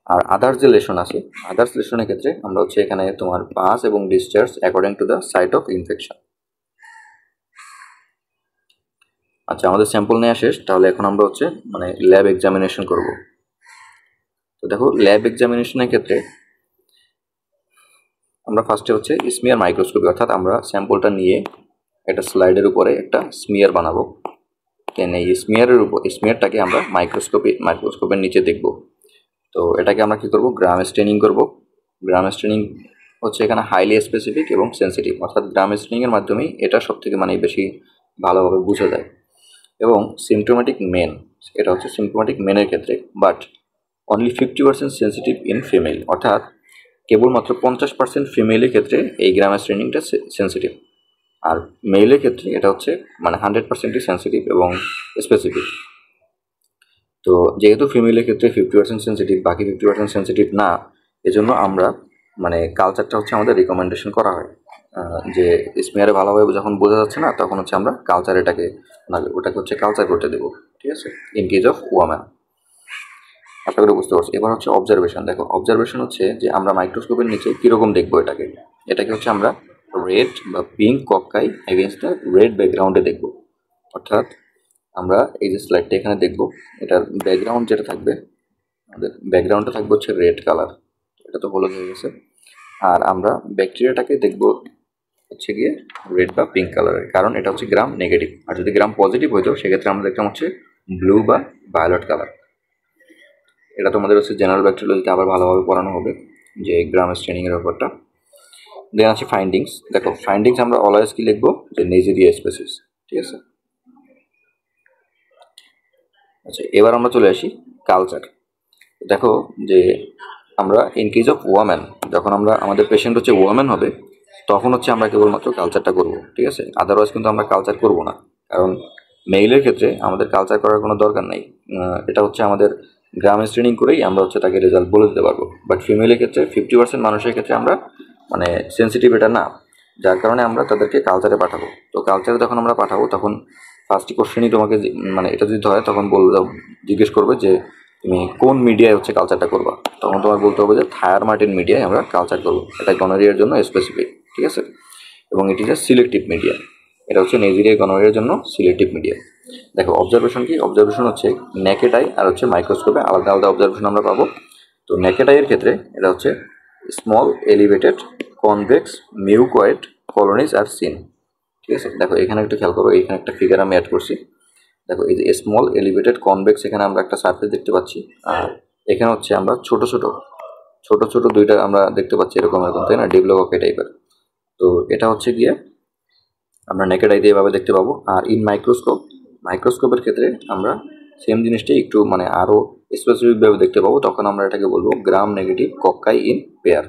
আর আদার্স যে লেশন আছে, আদার্স লেশনের ক্ষেত্রে আমরা হচ্ছে এখানে তোমার পাস এবং discharge according to the site of infection. আচ্ছা, আমাদের স্যাম্পল নেওয়া শেষ, তাহলে এখন আমরা হচ্ছে মানে ল্যাব এক্সামিনেশন করব। তো দেখো ল্যাব এক্সামিনেশনের ক্ষেত্রে আমরা ফার্স্টে হচ্ছে স্মিয়ার মাইক্রোস্কোপি, অর্থাৎ আমরা স্যাম্পলটা নিয়ে একটা স্লাইডের উপরে একটা স্মিয়ার বানাবো। দেন এই স্মিয়ারটাকে আমরা মাইক্রোস্কোপের নিচে দেখব। তো এটাকে আমরা কি করব, গ্রাম স্টেনিং করব। গ্রাম স্টেনিং হচ্ছে এখানে হাইলি স্পেসিফিক এবং সেন্সিটিভ, অর্থাৎ গ্রাম স্টেনিংয়ের মাধ্যমেই এটা সব থেকে মানে বেশি ভালোভাবে বোঝা যায়। এবং সিমটোম্যাটিক মেন, এটা হচ্ছে সিমটোম্যাটিক মেনের ক্ষেত্রে, but only 50% sensitive in female, অর্থাৎ কেবলমাত্র 50% ফিমেলের ক্ষেত্রে এই গ্রাম স্টেনিংটা সেন্সিটিভ। আর মেলের ক্ষেত্রে এটা হচ্ছে মানে 100%ই সেন্সিটিভ এবং স্পেসিফিক। তো যেহেতু ফিমেলের ক্ষেত্রে 50% সেন্সিটিভ, বাকি 50% সেন্সিটিভ না, এজন্য আমরা মানে কালচারটা হচ্ছে আমাদের রিকমেন্ডেশন করা হয় যে স্মিয়ারে ভালোভাবে যখন বোঝা যাচ্ছে না তখন হচ্ছে আমরা কালচার ওটাকে হচ্ছে কালচার করতে দেবো। ঠিক আছে, ইন কেস অফ ওয়ামেন। আশা করি বুঝতে পারছি। এবার হচ্ছে অবজারভেশন। দেখো অবজারভেশন হচ্ছে যে আমরা মাইক্রোস্কোপের নিচে কীরকম দেখবো এটাকে হচ্ছে আমরা রেড বা পিঙ্ক কক্কাই এগেনস্ট দ্য রেড ব্যাকগ্রাউন্ডে দেখবো। অর্থাৎ আমরা এই যে স্লাইডটা এখানে দেখবো, এটার ব্যাকগ্রাউন্ড যেটা থাকবে, আমাদের ব্যাকগ্রাউন্ডটা থাকবে হচ্ছে রেড কালার, এটা তো হলুদ হয়ে গেছে। আর আমরা ব্যাকটেরিয়াটাকে দেখবো হচ্ছে গিয়ে রেড বা পিঙ্ক কালারের, কারণ এটা হচ্ছে গ্রাম নেগেটিভ। আর যদি গ্রাম পজিটিভ হইতো সেক্ষেত্রে আমরা দেখতাম হচ্ছে ব্লু বা ভায়োলেট কালার। এটা তোমাদের হচ্ছে জেনারেল ব্যাকটেরিয়ালজিতে আবার ভালোভাবে পড়ানো হবে যে গ্রাম স্টেনিংয়ের ব্যাপারটা। দেন আছে ফাইন্ডিংস। দেখো ফাইন্ডিংস আমরা অলওয়েজ কি লিখবো, যে নেজিরিয়া স্পেসিস। ঠিক আছে, আচ্ছা এবার আমরা চলে আসি কালচার। দেখো যে আমরা ইন কেস অফ ওয়ামেন, যখন আমরা আমাদের পেশেন্ট হচ্ছে ওয়ামেন হবে তখন হচ্ছে আমরা কেবলমাত্র কালচারটা করব। ঠিক আছে, আদারওয়াইজ কিন্তু আমরা কালচার করব না, কারণ মেইলের ক্ষেত্রে আমাদের কালচার করার কোনো দরকার নেই। এটা হচ্ছে আমাদের গ্রাম স্ক্রিনিং করেই আমরা হচ্ছে তাকে রেজাল্ট বলে দিতে পারবো। বাট ফিমেলের ক্ষেত্রে 50% মানুষের ক্ষেত্রে আমরা মানে সেন্সিটিভ এটা না, যার কারণে আমরা তাদেরকে কালচারে পাঠাবো। তো কালচারে যখন আমরা পাঠাবো তখন ফার্স্ট কোশ্চেনই তোমাকে মানে এটা যদি হয় তখন জিজ্ঞেস করবে যে তুমি কোন মিডিয়ায় হচ্ছে কালচারটা করবা, তখন তোমার বলতে হবে যে থায়ার মার্টিন মিডিয়ায় আমরা কালচার করবো, এটা গনোরিয়ার জন্য স্পেসিফিক। ঠিক আছে, এবং এটি যে সিলেক্টিভ মিডিয়া, এটা হচ্ছে নেজিরিয়া গনোরিয়ার জন্য সিলেক্টিভ মিডিয়া। দেখো অবজারভেশন কি, অবজারভেশন হচ্ছে নেকেড আই আর হচ্ছে মাইক্রোস্কোপে আলাদা আলাদা অবজারভেশন আমরা পাবো। তো নেকেড আইয়ের ক্ষেত্রে এটা হচ্ছে small elevated convex mucoid colonies are seen. ঠিক আছে, দেখো এখানে একটু খেয়াল করো, এখানে একটা ফিগার আমি অ্যাড করছি। দেখো এই যে স্মল এলিভেটেড কনভেক্স, এখানে আমরা একটা সারফেস দেখতে পাচ্ছি, আর এখানে হচ্ছে আমরা ছোট ছোট দুইটা আমরা দেখতে পাচ্ছি এরকম তাই না, ডেভেলপ টাইপের। তো এটা হচ্ছে গিয়ে আমরা নেকেড আই দিয়ে এভাবে দেখতে পাবো। আর ইন মাইক্রোস্কোপের ক্ষেত্রে আমরা সেম জিনিসটাই একটু মানে আরও স্পেসিফিকভাবে দেখতে পাবো, তখন আমরা এটাকে বলবো gram negative cocci in pair,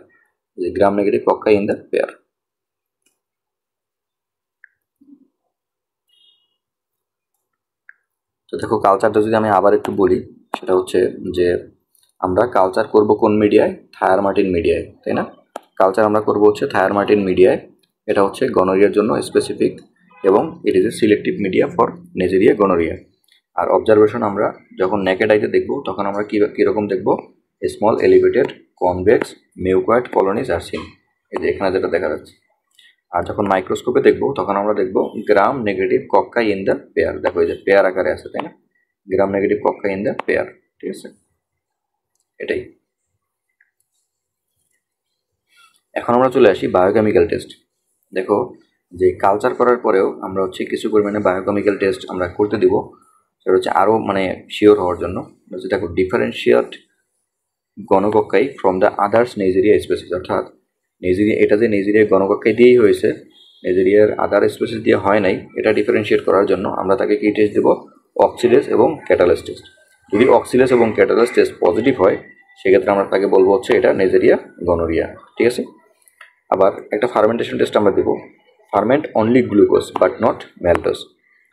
যে gram negative cocci in the pair. তো দেখো কালচারটা যদি আমি আবার একটু বলি, সেটা হচ্ছে যে আমরা কালচার করব কোন মিডিয়ায়? থায়ার মার্টিন মিডিয়ায়, তাই না? কালচার আমরা করব হচ্ছে থায়ার মার্টিন মিডিয়ায়। এটা হচ্ছে গনোরিয়ার জন্য স্পেসিফিক এবং it is a selective media for Neisseria gonorrhoea. আর অবজারভেশন আমরা যখন নেকেড আইতে দেখব তখন আমরা কীরকম দেখব? Small elevated convex mucoid colonies are seen, এই যে এখানে যেটা দেখা যাচ্ছে। আর যখন মাইক্রোস্কোপে দেখব তখন আমরা দেখব গ্রাম negative cocci in the pair. দেখো এই যে পেয়ার আকারে আছে, তাই না? গ্রাম negative cocci in the pair, ঠিক আছে? এটাই। এখন আমরা চলে আসি বায়োকেমিক্যাল টেস্ট। দেখো যে কালচার করার পরেও আমরা হচ্ছে কিছু পরিমাণে বায়োকেমিক্যাল টেস্ট আমরা করতে দিব, সেটা হচ্ছে আরও মানে শিওর হওয়ার জন্য। দেখো ডিফারেন্সিয়েট গণকক্কাই from the others Neisseria species, অর্থাৎ নেজেরিয়া, এটা যে নেজেরিয়ার গণকক্কাই দিয়েই হয়েছে, নেজেরিয়ার আদার স্পেসিস দিয়ে হয় নাই, এটা ডিফারেন্সিয়েট করার জন্য আমরা তাকে কী টেস্ট দেবো? অক্সিডেস এবং ক্যাটালাস টেস্ট। যদি অক্সিডেস এবং ক্যাটালাস টেস্ট পজিটিভ হয় সেক্ষেত্রে আমরা তাকে বলবো হচ্ছে এটা নেজেরিয়া গনোরিয়া, ঠিক আছে? আবার একটা ফার্মেন্টেশন টেস্ট আমরা দেবো, ferment only glucose but not ম্যালটোজ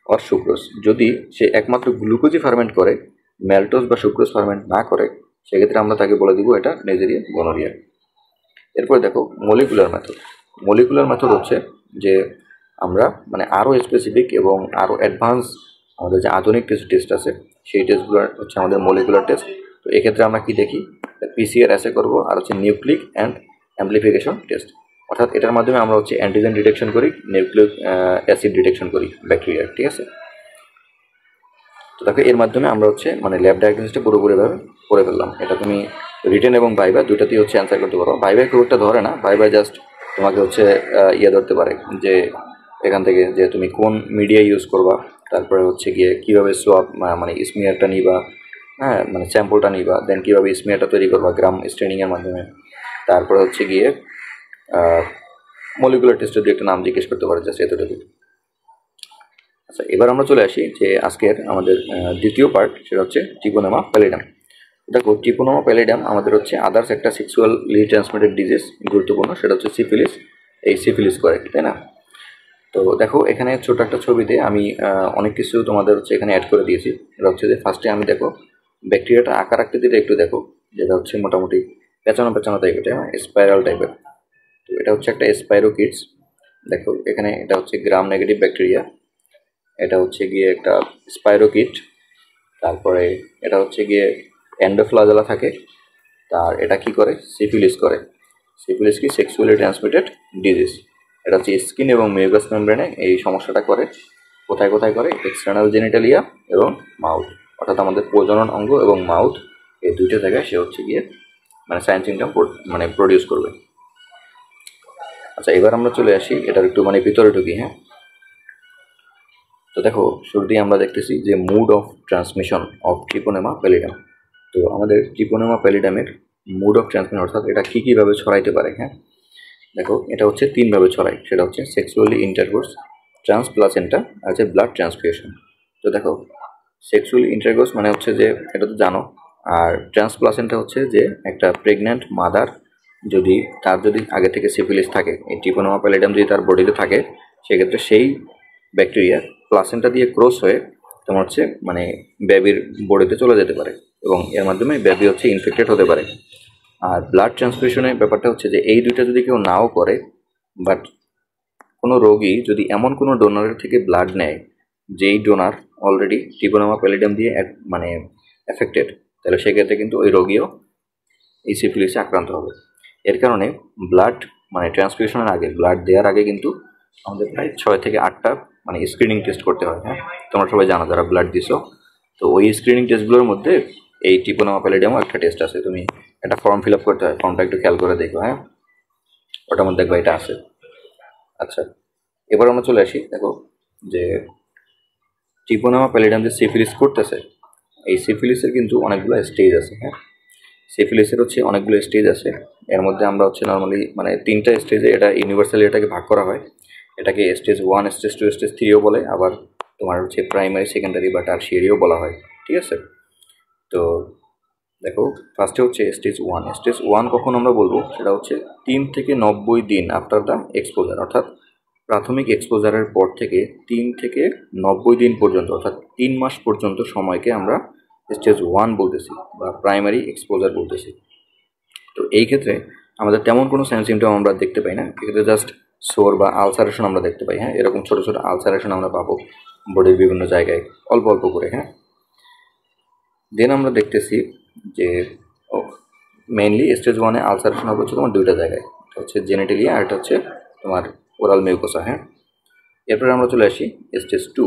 or sucrose. যদি সে একমাত্র গ্লুকোজই ফার্মেন্ট করে, ম্যালটোজ বা সুক্রোজ ফার্মেন্ট না করে, সেক্ষেত্রে আমরা তাকে বলে দিব এটা নেজেরিয়া গনোরিয়া। এরপরে দেখো মলিকুলার মেথড। মলিকুলার মেথড হচ্ছে যে আমরা মানে আরও স্পেসিফিক এবং আরও অ্যাডভান্স আমাদের যে আধুনিক কিছু টেস্ট আছে সেই টেস্টগুলো হচ্ছে আমাদের মলিকুলার টেস্ট। তো এক্ষেত্রে আমরা কি দেখি? পিসিআর অ্যাসে করবো, আর হচ্ছে নিউক্লিক অ্যান্ড অ্যাম্প্লিফিকেশন টেস্ট। অর্থাৎ এটার মাধ্যমে আমরা হচ্ছে অ্যান্টিজেন ডিটেকশন করি, নিউক্লিক অ্যাসিড ডিটেকশন করি ব্যাকটেরিয়ার, ঠিক আছে? তো দেখো এর মাধ্যমে আমরা হচ্ছে মানে ল্যাব ডায়াগনোসিসটা পুরোপুরিভাবে করে ফেললাম। এটা তুমি রিটেন এবং ভাইবা দুটাতেই হচ্ছে অ্যান্সার করতে পারো। ভাইবায় খুব একটা ধরে না, ভাইবায় জাস্ট তোমাকে হচ্ছে ধরতে পারে যে এখান থেকে যে তুমি কোন মিডিয়া ইউজ করবা, তারপরে হচ্ছে গিয়ে কীভাবে সোয়াব মানে স্মিয়ারটা নিবা, হ্যাঁ মানে স্যাম্পলটা নিবা, দেন কীভাবে স্মিয়ারটা তৈরি করবা গ্রাম স্টেনিংয়ের মাধ্যমে, তারপরে হচ্ছে গিয়ে মলিকুলার টেস্টের দিয়ে একটা নাম জিজ্ঞেস করতে পারে, জাস্ট এতটুকু। আচ্ছা, এবার আমরা চলে আসি যে আজকের আমাদের দ্বিতীয় পার্ট, সেটা হচ্ছে ট্রিপোনেমা প্যালিডাম। দেখো ট্রিপোনেমা প্যালিডাম আমাদের হচ্ছে আদার্স একটা সেক্সুয়ালি ট্রান্সমিটেড ডিজিজ গুরুত্বপূর্ণ, সেটা হচ্ছে সিফিলিস। এই সিফিলিস করে, তাই না? তো দেখো এখানে ছোট একটা ছবিতে আমি অনেক কিছু তোমাদের হচ্ছে এখানে অ্যাড করে দিয়েছি। এটা হচ্ছে যে ফার্স্টে আমি দেখো ব্যাকটেরিয়াটা আকার আকৃতিটা একটু দেখো, যেটা হচ্ছে মোটামুটি পেঁচানো পেঁচানো টাইপের, হ্যাঁ স্পাইরাল টাইপের। তো এটা হচ্ছে একটা স্পাইরোকিটস। দেখো এখানে এটা হচ্ছে গ্রাম নেগেটিভ ব্যাকটেরিয়া, এটা হচ্ছে গিয়ে একটা স্পাইরোকিট, তারপরে এটা হচ্ছে গিয়ে অ্যান্ডোফ্লাজেলা থাকে, তার এটা কি করে? সিফিলিস করে। সিফিলিস কি? Sexually transmitted disease. এটা হচ্ছে স্কিন এবং মিউকাস মেমব্রেনে এই সমস্যাটা করে। কোথায় কোথায় করে? এক্সটার্নাল জেনিটালিয়া এবং মাউথ, অর্থাৎ আমাদের প্রজনন অঙ্গ এবং মাউথ, এই দুইটা জায়গায় সে হচ্ছে গিয়ে মানে সাইন সিমটম মানে প্রডিউস করবে। আচ্ছা, এবার আমরা চলে আসি এটার একটু মানে ভিতরে ঢুকি, হ্যাঁ। তো দেখো শুরুতেই আমরা দেখতেছি যে mood of transmission of ট্রিপোনেমা pallidum. তো আমাদের ট্রিপোনেমা প্যালিডামের মুড অফ ট্রান্সমিশন অর্থাৎ এটা কী কীভাবে ছড়াইতে পারে, হ্যাঁ। দেখো এটা হচ্ছে তিনভাবে ছড়ায়, সেটা হচ্ছে সেক্সুয়ালি ইন্টারকোর্স, ট্রান্সপ্লাসেন্টা আর হচ্ছে ব্লাড ট্রান্সফিউশন। তো দেখো সেক্সুয়ালি ইন্টারকোর্স মানে হচ্ছে যে এটা তো জানো, আর ট্রান্সপ্লাসেন্টা হচ্ছে যে একটা প্রেগন্যান্ট মাদার যদি তার যদি আগে থেকে সিফিলিস থাকে, এই ট্রিপোনেমা প্যালিডাম যদি তার বডিতে থাকে, সেক্ষেত্রে সেই ব্যাকটেরিয়া প্লাসেন্টা দিয়ে ক্রস হয়ে তোমার হচ্ছে মানে বেবির বডিতে চলে যেতে পারে এবং এর মাধ্যমে বেবি হচ্ছে ইনফেক্টেড হতে পারে। আর ব্লাড ট্রান্সফিউশনের ব্যাপারটা হচ্ছে যে এই দুইটা যদি কেউ নাও করে, বাট কোনো রোগী যদি এমন কোনো ডোনারের থেকে ব্লাড নেয় যেই ডোনার অলরেডি ট্রিপোনেমা প্যালিডাম দিয়ে মানে এফেক্টেড, তাহলে সেক্ষেত্রে কিন্তু ওই রোগীও এই সিফিলিসে আক্রান্ত হবে। এর কারণে ব্লাড মানে ট্রান্সফিউশনের আগে, ব্লাড দেওয়ার আগে কিন্তু আমাদের প্রায় 6 থেকে 8টা মানে স্ক্রিনিং টেস্ট করতে হয়, হ্যাঁ। তোমরা সবাই জানো যারা ব্লাড দিছো। তো ওই স্ক্রিনিং টেস্টগুলোর মধ্যে এই ট্রিপোনেমা প্যালিডামও একটা টেস্ট আছে। তুমি একটা ফর্ম ফিল আপ করতে হয়, ফর্মটা একটু খেয়াল করে দেখো, হ্যাঁ, ওটার মধ্যে দেখবা এটা আছে। আচ্ছা, এবার আমরা চলে আসি দেখো যে ট্রিপোনেমা প্যালিডাম যে সিফিলিস করতেছে, এই সিফিলিসের কিন্তু অনেকগুলো স্টেজ আছে, হ্যাঁ। সিফিলিসের হচ্ছে অনেকগুলো স্টেজ আছে। এর মধ্যে আমরা হচ্ছে নর্মালি মানে 3টা স্টেজে এটা ইউনিভার্সালি এটাকে ভাগ করা হয়। এটাকে স্টেজ 1, স্টেজ 2, স্টেজ 3ও বলে, আবার তোমার হচ্ছে প্রাইমারি, সেকেন্ডারি বা টারশিয়ারিও বলা হয়, ঠিক আছে। তো দেখো ফার্স্টে হচ্ছে স্টেজ 1। স্টেজ 1 কখন আমরা বলবো? সেটা হচ্ছে 3 থেকে 90 দিন আফটার দ্য এক্সপোজার, অর্থাৎ প্রাথমিক এক্সপোজারের পর থেকে 3 থেকে 90 দিন পর্যন্ত অর্থাৎ 3 মাস পর্যন্ত সময়কে আমরা স্টেজ 1 বলতেছি বা প্রাইমারি এক্সপোজার বলতেছি। তো এই ক্ষেত্রে আমাদের তেমন কোনো সাইন সিমটম আমরা দেখতে পাই না, এক্ষেত্রে জাস্ট সোর বা আলসারেশন আমরা দেখতে পাই। হ্যাঁ, এরকম ছোটো ছোটো আলসারেশন আমরা পাবো বডির বিভিন্ন জায়গায় অল্প অল্প করে। হ্যাঁ, দেন আমরা দেখতেছি যে মেইনলি স্টেজ 1-এ আলসারেশন হবে হচ্ছে তোমার দুইটা জায়গায়, এটা হচ্ছে জেনিটালিয়া আর এটা হচ্ছে তোমার ওরাল মিউকোসা। হ্যাঁ, এরপরে আমরা চলে আসি স্টেজ 2।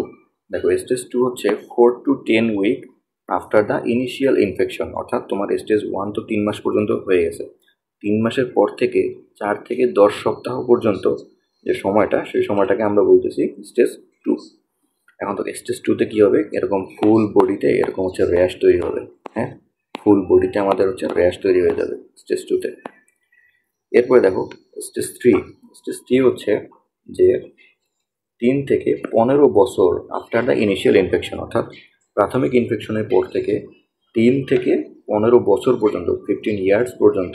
দেখো স্টেজ 2 হচ্ছে 4 to 10 week after the initial infection, অর্থাৎ তোমার স্টেজ 1 তো 3 মাস পর্যন্ত হয়ে গেছে, 3 মাসের পর থেকে 4 থেকে 10 সপ্তাহ পর্যন্ত যে সময়টা, সেই সময়টাকে আমরা বলতেছি স্টেজ 2। এখন তো স্টেজ 2-তে কী হবে, এরকম ফুল বডিতে এরকম হচ্ছে র্যাশ তৈরি হবে। হ্যাঁ, ফুল বডিতে আমাদের হচ্ছে র্যাশ তৈরি হয়ে যাবে স্টেজ 2-তে। এরপরে দেখো স্টেজ 3। স্টেজ 3 হচ্ছে যে 3 থেকে 15 বছর আফটার দ্য ইনিশিয়াল ইনফেকশন, অর্থাৎ প্রাথমিক ইনফেকশনের পর থেকে 3 থেকে 15 বছর পর্যন্ত 15 ইয়ার্স পর্যন্ত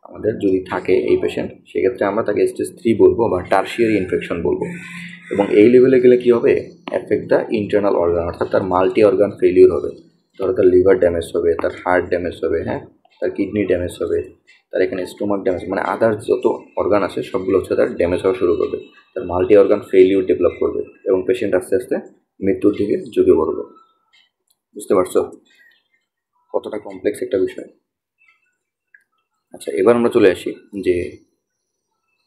আমাদের যদি থাকে এই পেশেন্ট, সেক্ষেত্রে আমরা তাকে স্টেজ 3 বলবো বা টার্সিয়ারি ইনফেকশন বলবো। এবং এই লেভেলে গেলে কী হবে, অ্যাফেক্ট দ্য ইন্টারনাল অর্গান, অর্থাৎ তার মাল্টি অর্গান ফেলিউর হবে। ধরো তার লিভার ড্যামেজ হবে, তার হার্ট ড্যামেজ হবে, হ্যাঁ, তার কিডনি ড্যামেজ হবে, তার এখানে স্টোমাক ড্যামেজ, মানে আদার্স যত অর্গান আছে সবগুলো হচ্ছে তার ড্যামেজ হওয়া শুরু করবে, তার মাল্টি অর্গান ফেলিউর ডেভেলপ করবে এবং পেশেন্ট আস্তে আস্তে মৃত্যুর দিকে ঝুঁকে পড়বে। বুঝতে পারছো কতটা কমপ্লেক্স একটা বিষয়? আচ্ছা, এবার আমরা চলে আসি যে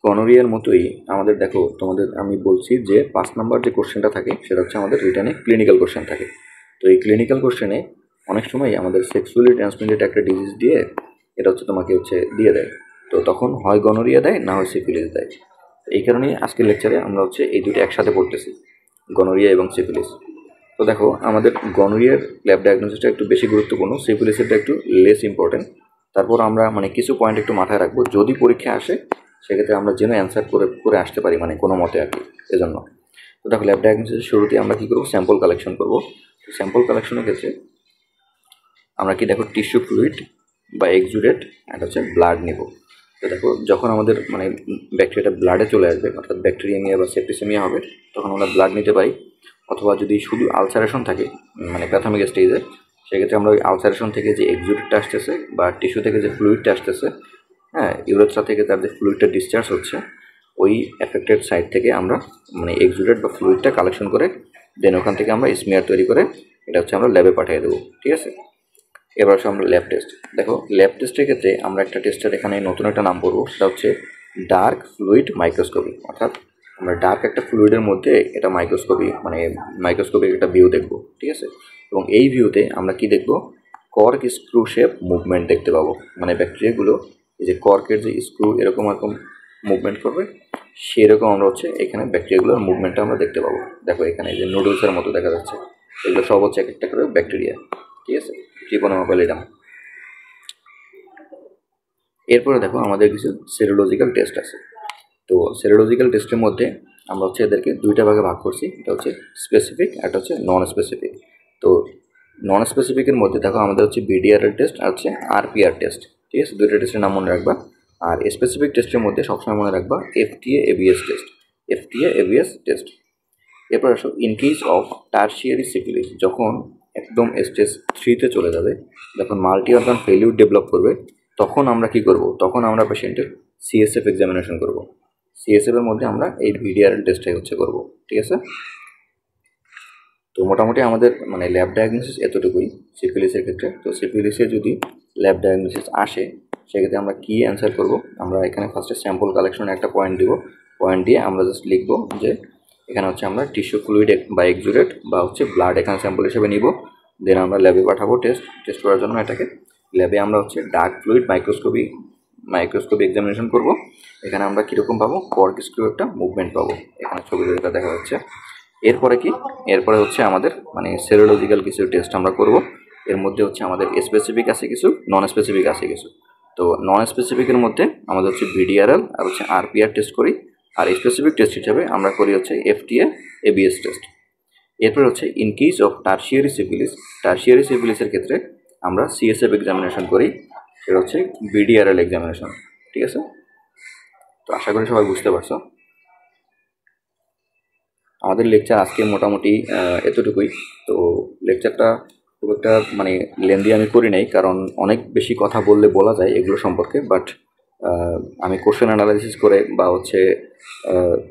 গনোরিয়ার মতোই আমাদের, দেখো তোমাদের আমি বলছি যে 5 নাম্বার যে কোশ্চেনটা থাকে সেটা হচ্ছে আমাদের রিটার্নে ক্লিনিক্যাল কোশ্চেন থাকে। তো এই ক্লিনিক্যাল কোশ্চেনে অনেক সময় আমাদের সেক্সুয়ালি ট্রান্সমিটেড একটা ডিজিজ দিয়ে এটা হচ্ছে তোমাকে হচ্ছে দিয়ে দেয়, তো তখন হয় গনোরিয়া দেয় না হয় সিফিলিস দেয়। এই কারণেই আজকের লেকচারে আমরা হচ্ছে এই দুটো একসাথে পড়তেছি, গনোরিয়া এবং সিফিলিস। তো দেখো আমাদের গনোরিয়ার ল্যাব ডায়াগনোসিসটা একটু বেশি গুরুত্বপূর্ণ, সিফিলিসেরটা একটু লেস ইম্পর্টেন্ট। তারপর আমরা মানে কিছু পয়েন্ট একটু মাথায় রাখবো, যদি পরীক্ষা আসে সেক্ষেত্রে আমরা যেন অ্যান্সার করে আসতে পারি, মানে কোনো মতে আর কি, এজন্য। তো দেখো ল্যাব ডায়াগনোসিসের শুরুতে আমরা কী করবো, স্যাম্পল কালেকশন করবো। তো স্যাম্পল কালেকশনের ক্ষেত্রে আমরা কি দেখো টিস্যু ফ্লুইড বা এক্সুডেট আর হচ্ছে ব্লাড নেব। তো দেখো যখন আমাদের মানে ব্যাকটেরিয়াটা ব্লাডে চলে আসবে, অর্থাৎ ব্যাকটেরিয়ামিয়া বা সেপ্টিসেমিয়া হবে, তখন আমরা ব্লাড নিতে পারি। অথবা যদি শুধু আলসারেশন থাকে মানে প্রাথমিক স্টেজে, সেক্ষেত্রে আমরা ওই আলসারেশন থেকে যে এক্সুডেটটা আসতেছে বা টিস্যু থেকে যে ফ্লুইডটা আসতেছে, হ্যাঁ, ইউরেথ্রা থেকে তার যে ফ্লুইডটা ডিসচার্জ হচ্ছে, ওই এফেক্টেড সাইড থেকে আমরা মানে এক্সুডেট বা ফ্লুইডটা কালেকশন করে দেন ওখান থেকে আমরা স্মিয়ার তৈরি করে এটা হচ্ছে আমরা ল্যাবে পাঠিয়ে দেবো। ঠিক আছে, এবার আসলে আমরা ল্যাব টেস্ট। দেখো ল্যাব টেস্টের ক্ষেত্রে আমরা একটা টেস্টের এখানে নতুন একটা নাম বলবো, সেটা হচ্ছে ডার্ক ফ্লুইড মাইক্রোস্কোপি। অর্থাৎ আমরা ডার্ক একটা ফ্লুইডের মধ্যে এটা মাইক্রোস্কোপি মানে মাইক্রোস্কোপিক একটা ভিউ দেখবো। ঠিক আছে, এবং এই ভিউতে আমরা কি দেখবো, কর্ক স্ক্রু শেপ মুভমেন্ট দেখতে পাবো। মানে ব্যাকটেরিয়াগুলো এই যে কর্কের যে স্ক্রু এরকম এরকম মুভমেন্ট করবে, সেরকম আমরা হচ্ছে এখানে ব্যাকটেরিয়াগুলোর মুভমেন্টটা আমরা দেখতে পাবো। দেখো এখানে যে নুডলসের মতো দেখা যাচ্ছে, এগুলো সব হচ্ছে এক একটা করে ব্যাকটেরিয়া। ঠিক আছে, ট্রিপোনামা প্যালিডাম। এরপরে দেখো আমাদের কিছু সেরোলজিক্যাল টেস্ট আছে। তো সেরোলজিক্যাল টেস্টের মধ্যে আমরা হচ্ছে এদেরকে দুইটা ভাগে ভাগ করছি, এটা হচ্ছে স্পেসিফিক আর এটা হচ্ছে নন স্পেসিফিক। তো নন স্পেসিফিকের মধ্যে দেখো আমাদের হচ্ছে বিডিআরএল টেস্ট আর হচ্ছে আরপিআর টেস্ট। ঠিক আছে, দুইটা টেস্টের নাম মনে রাখবা। আর স্পেসিফিক টেস্টের মধ্যে সবসময় মনে রাখবা FTA ABS test, FTA ABS test. এরপর আসো in case of tertiary syphilis, যখন একদম স্টেজ 3-তে চলে যাবে, যখন মাল্টি অর্গান ফেলিউর ডেভেলপ করবে, তখন আমরা কি করব, তখন আমরা পেশেন্টের সিএসএফ এক্সামিনেশন করব। সিএসএফের মধ্যে আমরা এই ভিডিআরএল টেস্টটাই হচ্ছে করব। ঠিক আছে, তো মোটামুটি আমাদের মানে ল্যাব ডায়াগনোসিস এতটুকুই সিফিলিসের ক্ষেত্রে। তো সিফিলিসে যদি ল্যাব ডায়াগনোসিস আসে, সেক্ষেত্রে আমরা কী অ্যান্সার করব, আমরা এখানে ফার্স্টে স্যাম্পল কালেকশনে একটা পয়েন্ট দিব, পয়েন্ট দিয়ে আমরা জাস্ট লিখব যে এখানে হচ্ছে আমরা টিস্যু ফ্লুইড বা এক্সুডেট বা হচ্ছে ব্লাড এখানে স্যাম্পল হিসেবে নিব। দেন আমরা ল্যাবে পাঠাবো টেস্ট করার জন্য এটাকে। ল্যাবে আমরা হচ্ছে ডার্ক ফ্লুইড মাইক্রোস্কোপি এক্সামিনেশন করব। এখানে আমরা কীরকম পাবো, কর্ক স্ক্রু একটা মুভমেন্ট পাবো, এখানে ছবিতে যেটা দেখা যাচ্ছে। এরপরে কি, এরপরে হচ্ছে আমাদের মানে সেরোলজিক্যাল কিছু টেস্ট আমরা করব। এর মধ্যে হচ্ছে আমাদের স্পেসিফিক আছে কিছু, নন স্পেসিফিক আছে কিছু। তো নন স্পেসিফিকের মধ্যে আমাদের হচ্ছে ভিডিআরএল আর হচ্ছে আরপিআর টেস্ট করি, আর স্পেসিফিক টেস্ট হিসাবে আমরা করি হচ্ছে এফটিএ এবিএস টেস্ট। এরপর হচ্ছে ইন কেস অফ টার্সিয়ারি সিফিলিসের ক্ষেত্রে আমরা সিএসএফ এক্সামিনেশন করি, সেটা হচ্ছে ভিডিআরএল এক্সামিনেশন। ঠিক আছে, তো আশা করি সবাই বুঝতে পারছো। আমাদের লেকচার আজকে মোটামুটি এতটুকুই। তো লেকচারটা খুব একটা মানে লেন্দি আমি করি নাই, কারণ অনেক বেশি কথা বললে বলা যায় এগুলো সম্পর্কে। বাট আমি কোশ্চেন অ্যানালাইসিস করে বা হচ্ছে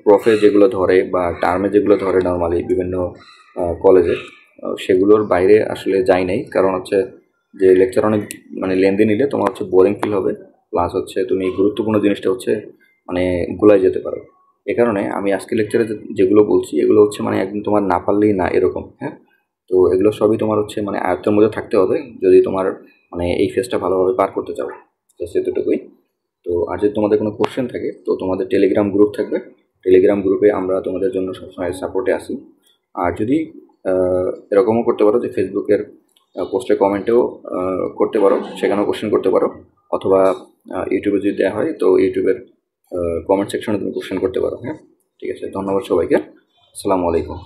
প্রফে যেগুলো ধরে বা টার্মে যেগুলো ধরে নর্মালি বিভিন্ন কলেজে, সেগুলোর বাইরে আসলে যাই নাই। কারণ হচ্ছে যে লেকচার অনেক মানে লেন্দি নিলে তোমার হচ্ছে বোরিং ফিল হবে, প্লাস হচ্ছে তুমি গুরুত্বপূর্ণ জিনিসটা হচ্ছে মানে গুলাই যেতে পারো। এ কারণে আমি আজকে লেকচারে যেগুলো বলছি এগুলো হচ্ছে মানে একদম তোমার না পারলেই না এরকম। হ্যাঁ, তো এগুলো সবই তোমার হচ্ছে মানে আয়ত্তের মধ্যে থাকতে হবে যদি তোমার মানে এই ফেজটা ভালোভাবে পার করতে চাও। তো সেতটুকুই। তো আর যদি তোমাদের কোনো কোশ্চেন থাকে তো তোমাদের টেলিগ্রাম গ্রুপ থাকবে, টেলিগ্রাম গ্রুপে আমরা তোমাদের জন্য সবসময় সাপোর্টে আসি। আর যদি এরকমও করতে পারো যে ফেসবুকের পোস্টে কমেন্টেও করতে পারো, সেখানেও কোশ্চেন করতে পারো, অথবা ইউটিউবে যদি দেওয়া হয় তো ইউটিউবের কমেন্ট সেকশনে তুমি কোশ্চেন করতে পারো। হ্যাঁ, ঠিক আছে, ধন্যবাদ সবাইকে। আসসালামু আলাইকুম।